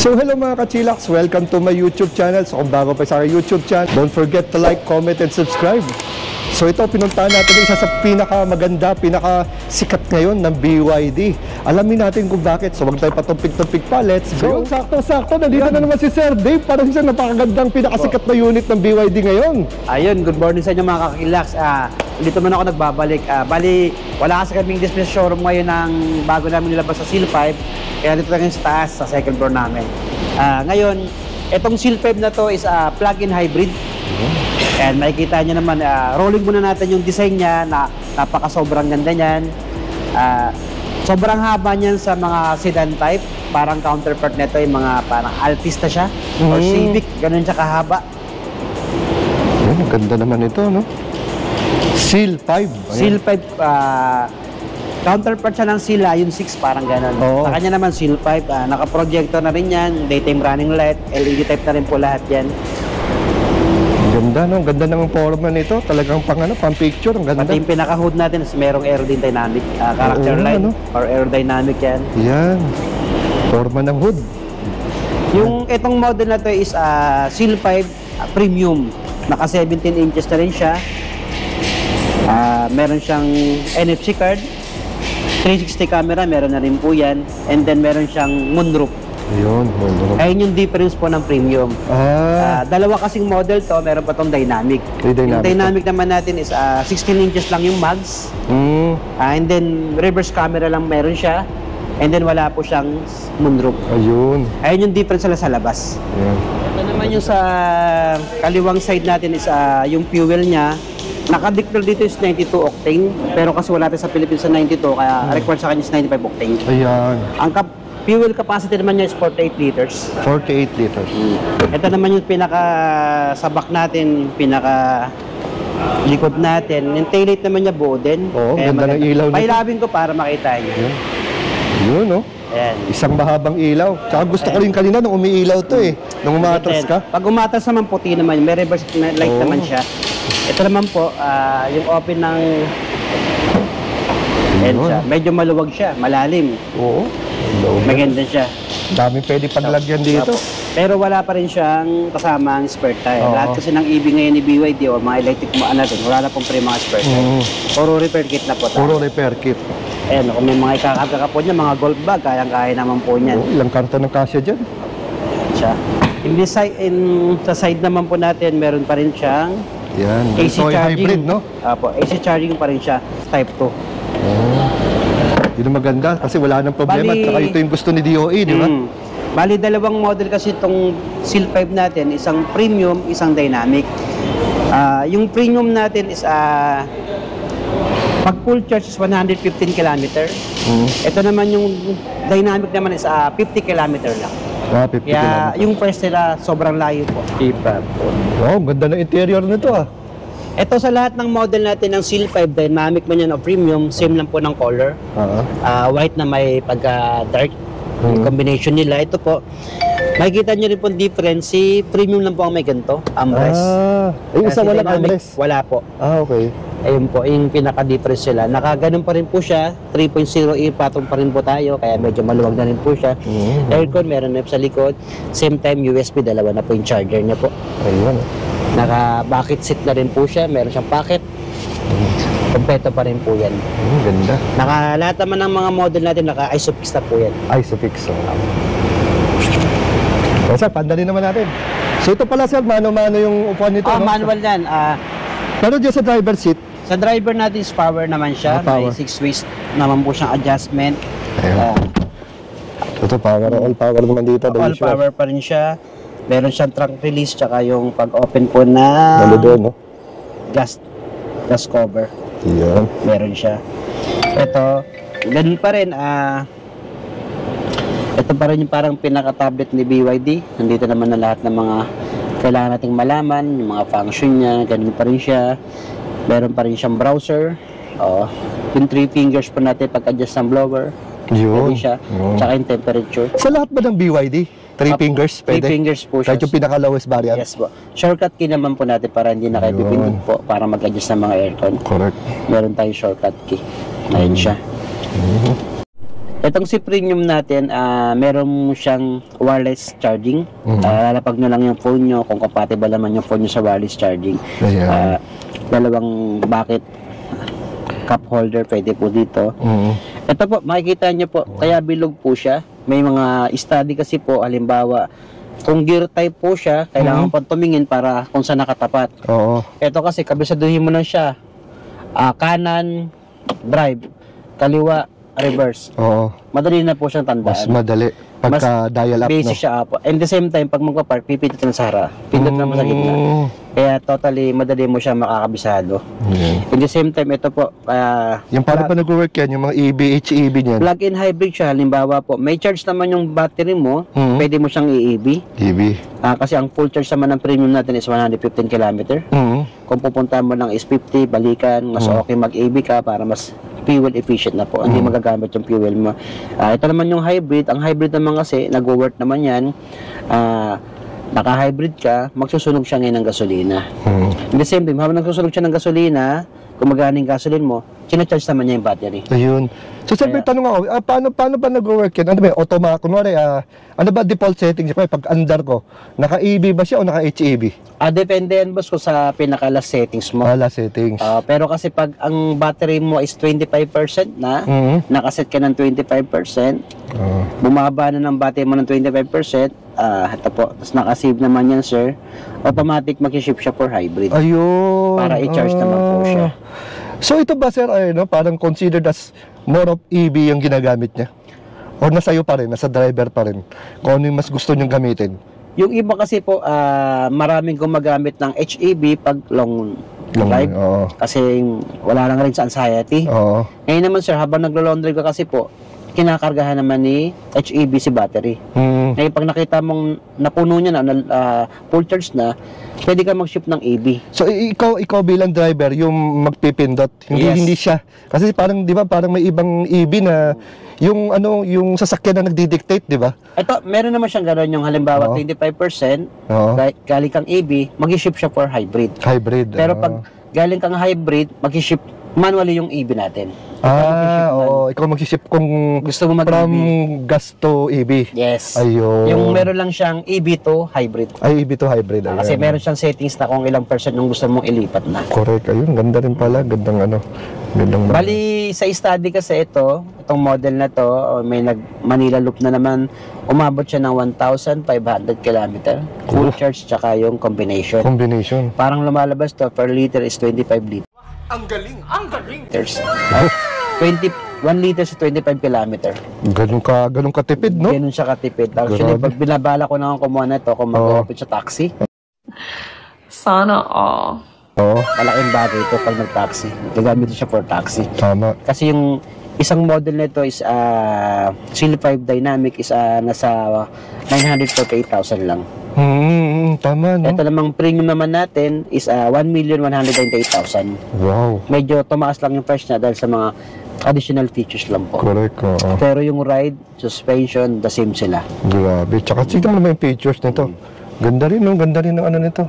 So hello mga ka-chillax, welcome to my YouTube channel. So kung bago pa sa aking YouTube channel, don't forget to like, comment, and subscribe. So ito, pinuntahan natin isa sa pinakamaganda, pinakasikat ngayon ng BYD. Alamin natin kung bakit. So wag tayo patumpik-tumpik pa, let's go! So, sakto-sakto, nandito na naman si Sir Dave. Parang isang napakagandang, pinakasikat na unit ng BYD ngayon. Ayun, good morning sa inyo mga ka-chillax. Dito man ako nagbabalik. Bali, wala kasi kaming display showroom ngayon ng bago namin nilabas sa Seal 5. Kaya dito lang sa taas, sa second floor namin. Ngayon, itong Seal 5 na to is a plug-in hybrid. And makikita nyo naman, rolling muna natin yung design niya na napaka-sobrang ganda niyan. Sobrang haba niyan sa mga sedan type. Parang counterpart nito yung mga parang Altista siya or Civic, ganun siya kahaba. Ganda naman ito, no? Seal 5. Seal 5, counterpart siya ng Seal Lion 6, parang gano'n. Sa kanya naman Seal 5, naka-projector na rin yan, daytime running light, LED type na rin po lahat yan. Ganda, no? Ganda ng forma nito. Talagang pang picture. Ang ganda. Pati yung pinaka-hood natin is merong aerodynamic character light or aerodynamic yan. Yan. Forma ng hood. Yung itong model na to is Seal 5 Premium. Naka 17 inches na rin siya. Meron siyang NFC card. 360 camera, meron na rin po yan. And then meron siyang moonroof. Ayun, moonroof. Ayun yung difference po ng premium. Dalawa kasing model to, meron pa tong dynamic. Yung dynamic naman natin is 16 inches lang yung mags. And then reverse camera lang meron siya. And then wala po siyang moonroof. Ayun. Ayun yung difference sa labas. Ayun. Ito naman yung sa kaliwang side natin is yung fuel niya. Naka-declare dito is 92 octane. Pero kasi wala tayo sa Philippines sa 92, kaya required sa kanya is 95 octane. Ayan. Ang fuel capacity naman niya is 48 liters. 48 liters. Ito naman yung pinaka-sabak natin, pinaka-likod natin. Yung taillight naman niya buo din. Oo, ganda ng ilaw nito. Pailabin ko para makita niyo. Yun, no? Ayan. Isang mahabang ilaw. Tsaka gusto ko rin kanina nung umiilaw to eh. Nung umatras ka. Pag umatras naman puti naman, may reverse light naman siya. Ito naman po, yung open ng siya. Medyo maluwag siya, malalim. Oo. Maganda siya. Daming pwede paglagyan dito. Pero wala pa rin siyang kasama ang spare tire. Lahat kasi ng EV ngayon ni BYD o mga electric natin, wala na pong mga spare tire. Puro repair kit na po tayo. Puro repair kit. Ayan, kung may mga ikakarga po niya, mga golf bag, kayang-kaya naman po niyan. Ilang karton ng kasya dyan? Siya. Sa side naman po natin, meron pa rin siyang AC charging. Hybrid, no? AC charging pa rin siya, type 2. Yun ang maganda kasi wala nang problema. At saka ito yung gusto ni DOE, di ba? Bali, dalawang model kasi itong Seal 5 natin, isang premium, isang dynamic. Yung premium natin is pag full charge is 115 km. Ito naman yung dynamic naman is 50 km lang. 50 Kaya yung price nila sobrang layo po. Wow, ganda ng interior nito Ito sa lahat ng model natin ng Seal 5, dynamic man yan o premium, same lang po ng color. White na may pagka-dark. Combination nila. Ito po, makikita nyo rin po difference. Si premium lang po ang may ganito, armrest. Yung isa walang armrest? Wala po. Okay. Ayun po, yung pinaka-difference sila. Nakaganon pa rin po siya. 3.0E patong pa rin po tayo. Kaya medyo maluwag na rin po siya. Aircon, meron na sa likod. Same time, USB, dalawa na po yung charger niya po. Ayun. Naka-bucket seat na rin po siya. Meron siyang pocket. Kompleto pa rin po yan. Ganda. Lahat naman ng mga model natin, naka-ISOFIX na po yan. ISOFIX. Sir, pandali naman natin. So ito pala sir, mano-mano yung upuan nito. Manual yan. Pero dyan sa driver seat? Sa driver natin is power naman siya. May 6 ways naman po siyang adjustment. Ito power, all power naman dito. All power pa rin siya. Meron siyang trunk release, tsaka yung pag-open po na gas cover. Yeah. Meron siya. Ito, ganun pa rin. Ito pa rin yung parang pinaka-tablet ni BYD. Nandito naman na lahat ng mga kailangan nating malaman, yung mga function niya, ganun pa rin siya. Meron pa rin siyang browser. Yung 3 fingers po natin pag-adjust ng blower. Pwede siya. Tsaka yung temperature. Sa lahat ba ng BYD? 3 fingers? Pwede? 3 fingers po siya. Kahit yung pinaka-lowest variant? Yes po. Shortcut key naman po natin para hindi na kayo pipindot po para mag-adjust ng mga aircon. Correct. Meron tayong shortcut key. Ayun siya. Itong si Premium natin, meron siyang wireless charging. Lalapag nyo lang yung phone nyo kung compatible naman yung phone nyo sa wireless charging. Ayan. Dalawang bucket cup holder pwede po dito. Ito po, makikita nyo po, kaya bilog po siya. May mga study kasi po, halimbawa, kung gear type po siya, kailangan po tumingin para kung saan nakatapat. Oo. Ito kasi, kabisaduhin mo lang siya. Kanan, drive. Kaliwa, reverse. Oo. Madali na po siyang tandaan. Mas madali pagka dial up, basic no? siya po. And the same time, pag magpa-park, pipindot lang sa harap. Pindot lang mo sa gitna. Kaya totally, madali mo siya makakabisado. In the same time, ito po, Yung paano pa nag-work yan? Yung mga EV, HEV niyan? plug-in hybrid siya. Halimbawa po, may charge naman yung battery mo, pwede mo siyang i-EV. EV. Kasi ang full charge naman ng premium natin is 115 km. Kung pupunta mo lang is 50, balikan, mas okay mag-EV ka para mas fuel efficient na po. Hindi magagamit yung fuel mo. Ito naman yung hybrid. Ang hybrid naman kasi, nag-work naman yan. Naka-hybrid ka, magsusunog siya ngayon ng gasolina. In the same time, habang nagsusunog siya ng gasolina, kung magana yung gasoline mo, sinacharge naman niya yung battery. Ayun. So, sabi, tanong ako, paano ba nag-work yan? Ano ba, automatic? Kunwari, ano ba default settings? Pag under ko, naka-EV ba siya o naka-HEV? Depende yan, boss, ko sa pinaka-last settings mo. Last settings. Pero kasi pag ang battery mo is 25% na, nakaset ka ng 25%, bumaba na ng battery mo ng 25%, ito po, tapos nakasave naman yan, sir, automatic mag-ship siya for hybrid. Ayun. Para i-charge naman po siya. So ito ba, sir, parang considered as more of EV yung ginagamit niya? O nasa iyo pa rin, nasa driver pa rin? Kung ano yung mas gusto niyong gamitin? Yung iba kasi po, maraming gumagamit ng HEV pag long drive. Kasi wala lang rin sa anxiety. Ngayon naman, sir, habang naglo-laundry ka kasi po, kinakargahan naman ni HEV si battery. Ngayon, pag nakita mong napuno niya na, full charge na, pwede ka mag-ship ng EV. So ikaw bilang driver yung magpipindot, hindi siya. Kasi parang 'di ba, parang may ibang EV na yung sasakyan na nagdi-dictate, 'di ba? Ito, meron naman siyang gano'n, yung halimbawa 25%, galing kang EV, mag-ship siya for hybrid. Hybrid. Pero pag galing kang hybrid, mag-ship manually yung EV natin. Ikaw mag-ship kung gusto mo from gas to EV. Yes. Ayun. Yung meron lang siyang EV to hybrid. EV to hybrid. Kasi meron siyang settings na kung ilang percent yung gusto mong ilipat na. Correct. Ayun, ganda rin pala. Gandang Bali, sa study kasi itong model na to, may Manila loop na naman, umabot siya ng 1,500 km. Full charge tsaka yung combination. Parang lumalabas to, per liter is 25 liters. Ang galing! Ang galing! 1 liter sa 25 km. Ganun katipid, no? Ganun siya katipid. Actually, pag binabala ko na kumuha na ito, kung mag-open sa taxi. Sana all. Malaking bagay ito pag nag-taxi. Gagamit siya for taxi. Tama. Kasi yung isang model nito is Seal 5 Dynamic is nasa 948,000 lang. Tama, no? Ito namang premium naman natin is 1,198,000. Wow. Medyo tumaas lang yung price niya dahil sa mga additional features lang po. Correct. Pero yung ride, suspension, the same sila. Grabe. Tsaka tignan mo naman yung features nito. Ganda rin, no? Ganda rin ng ano nito,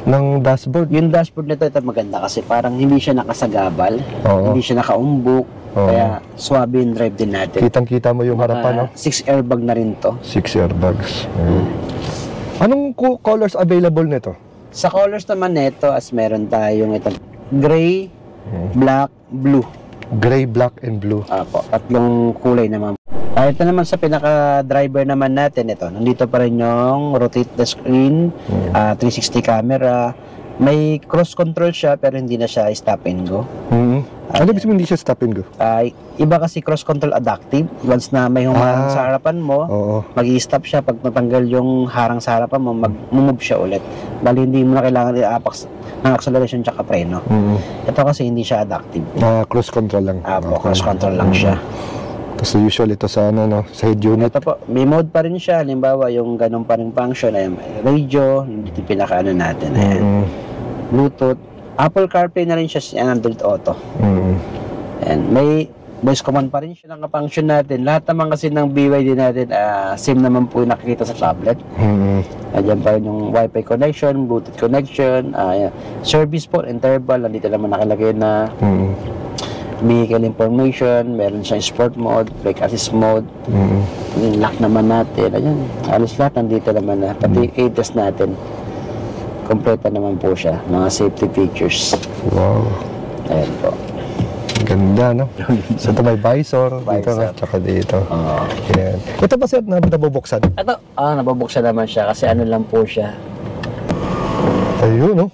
ng dashboard. Yung dashboard nito, ito maganda kasi parang hindi siya nakasagabal, hindi siya nakaumbok, kaya swabe yung drive din natin. Kitang-kita mo yung harapan, no? 6 airbag na rin to. 6 airbags. Anong colors available nito? Sa colors naman nito, as meron tayong ito, gray, black, blue. Gray, black, and blue. Apo, tatlong kulay naman. Ito naman sa pinaka-driver naman natin, ito. Nandito pa rin yung rotate the screen, 360 camera. May cross control siya pero hindi na siya stop and go. Ano ibig sabihin hindi siya stop and go? Iba kasi cross control adaptive. Once na may humarang sa harapan mo, mag-i-stop siya. Pag natanggal yung harang sa harapan mo, mag-move siya ulit. Bali hindi mo na kailangan i-apex ng acceleration tsaka preno. Ito kasi hindi siya adaptive. Cross control lang. Cross control lang siya. Kasi usual ito sa sa head unit. Ito po, may mode pa rin siya. Halimbawa, yung ganun pa rin function, ay radio, hindi yung pinaka-ano natin. Ayan. Bluetooth. Apple CarPlay na rin siya, Android Auto. And may voice command pa rin siya ng function natin. Lahat naman kasi ng BYD natin, same naman po yung nakikita sa tablet. Diyan pa rin yung Wi-Fi connection, Bluetooth connection, service po, interval, nandito naman nakalagay na vehicle information, meron siyang sport mode, brake assist mode, yung lock naman natin, ayun, halos lahat nandito naman na, pati ADAS natin, kompleto naman po siya, mga safety features. Wow. Ayan po. Ganda, no? So, ito may visor, dito, Visor. tsaka dito. Oo. Yan. Ito ba, sir, nabubuksan? Ito, nabubuksan naman siya kasi ano lang po siya. Ayun, no?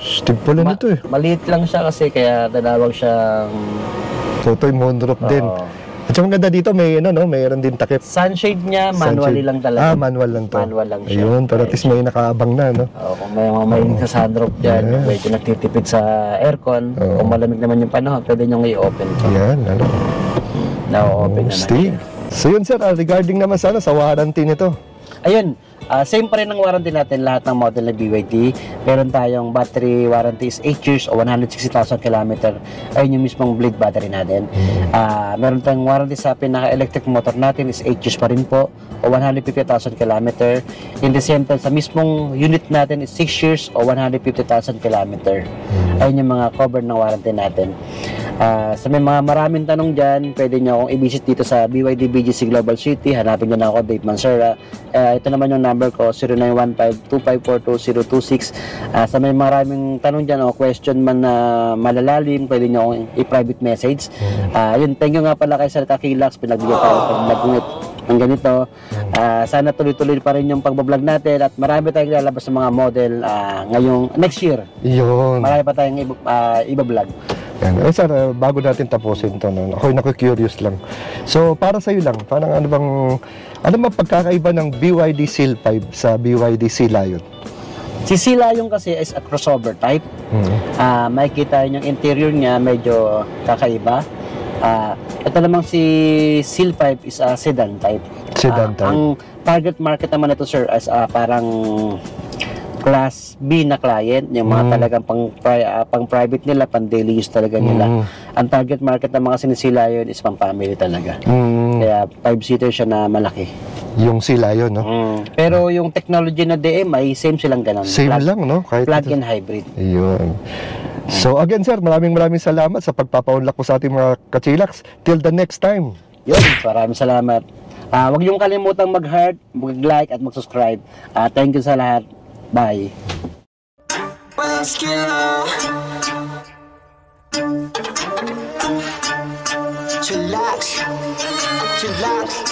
Stig pala nito, eh. Maliit lang siya kasi kaya tinawag siyang So, ito yung moonroof din. At yung ganda dito, may, ano, no? Mayroon din takip. sunshade niya, manually Sunshade. lang talaga. Manual lang to. Manual lang siya. Ayun, pero at least may nakaabang na, no? Kung may mga mahilig sa sunroof dyan, Yeah. medyo nagtitipid sa aircon, Oo. kung malamig naman yung panahon, pwede nyo i-open to. Yan, ano? Na-open na Stig. So yun, sir, regarding naman sa warranty nito. Ayun, same pa rin ang warranty natin lahat ng model na BYD. Meron tayong battery warranty is 8 years o 160,000 km. Ayun yung mismong bleed battery natin. Meron tayong warranty sa pinaka-electric motor natin is 8 years pa rin po o 150,000 km. In the same time, sa mismong unit natin is 6 years o 150,000 km. Ayun yung mga cover ng warranty natin. Sa may mga maraming tanong dyan, pwede nyo akong i-visit dito sa BYD BGC Global City. Hanapin nyo na ako, Dave Mansura. Ito naman yung number ko, 0915-2542-026. Sa may maraming tanong dyan o question man na malalalim, pwede nyo akong i-private message. Yun, thank you nga pala kay Sir Takilax, pinagbigyan tayo ng ganito. Sana tuloy-tuloy pa rin yung pagbablog natin at marami tayong lalabas ng mga model ngayong next year. Yun. Marami pa tayong ibablog. Yan. Sir, bago natin tapusin to, no? Ako'y naku-curious lang. So, para sa'yo lang, parang ano bang pagkakaiba ng BYD Seal 5 sa BYD Sea Lion? Si Sea Lion kasi is a crossover type. Makikita yung interior niya medyo kakaiba. Ito namang si Seal 5 is a sedan type. Sedan type. Ang target market naman ito, sir, as parang class B na client, yung mga talagang pang private nila, pang daily use talaga nila. Ang target market ng mga sinisila yun is pang family talaga. Kaya 5-seater siya na malaki. Yung Sea Lion, no? Pero yung technology na DMI, same silang ganun. Same lang, no? Kahit Plug-in hybrid. Yun. So again, sir, maraming salamat sa pagpapaunlak ko sa ating mga kachilaks. Till the next time. Yun, maraming salamat. Huwag niyong kalimutang mag-heart, mag-like at mag-subscribe. Thank you sa lahat. Bye. Chillax, chillax.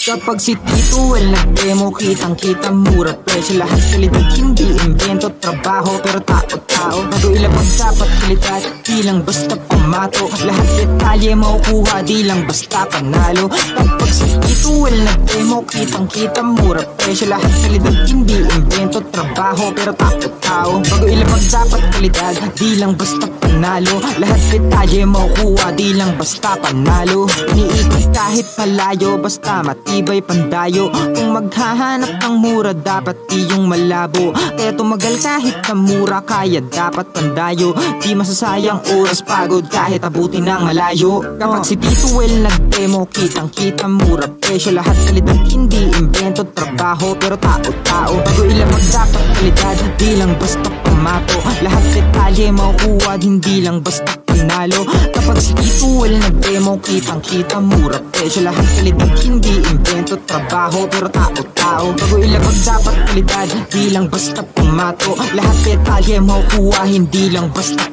Kapag si Tito Well nag-demo, kitang-kita mura presyo. Lahat kalidad, hindi invento, trabaho pero tao-tao. Bago ilapag dapat kalidad, di lang basta pamato. Lahat detalye makukuha, di lang basta panalo. Kapag si Tito Well nag-demo, kitang-kita mura presyo. Lahat kalidad, hindi invento, trabaho pero tao-tao. Bago ilapag dapat kalidad, di lang basta panalo. Lahat detalye makukuha, di lang basta panalo. Iniikot kahit malayo, basta matibay pandayo. Kung maghahanap ng mura, dapat iyong malabo. Kaya tumagal kahit na mura, kaya dapat pandayo. Di masasayang oras, pagod kahit abuti ng malayo. Kapag si Tito Well nag-demo, kitang-kita mura presyo. Lahat kalidad, hindi invento, trabaho pero tao-tao. Bago ilapag dapat kalidad, di lang basta pamato. Lahat detalye makukuha, hindi lang basta panalo. Kapag si Tito Well nag-demo, kitang-kita mura presyo. Lahat kalidad, hindi invento, trabaho pero tao-tao. Bago ilapag dapat kalidad, di lang basta pamato. Lahat detalye makukuha, hindi lang basta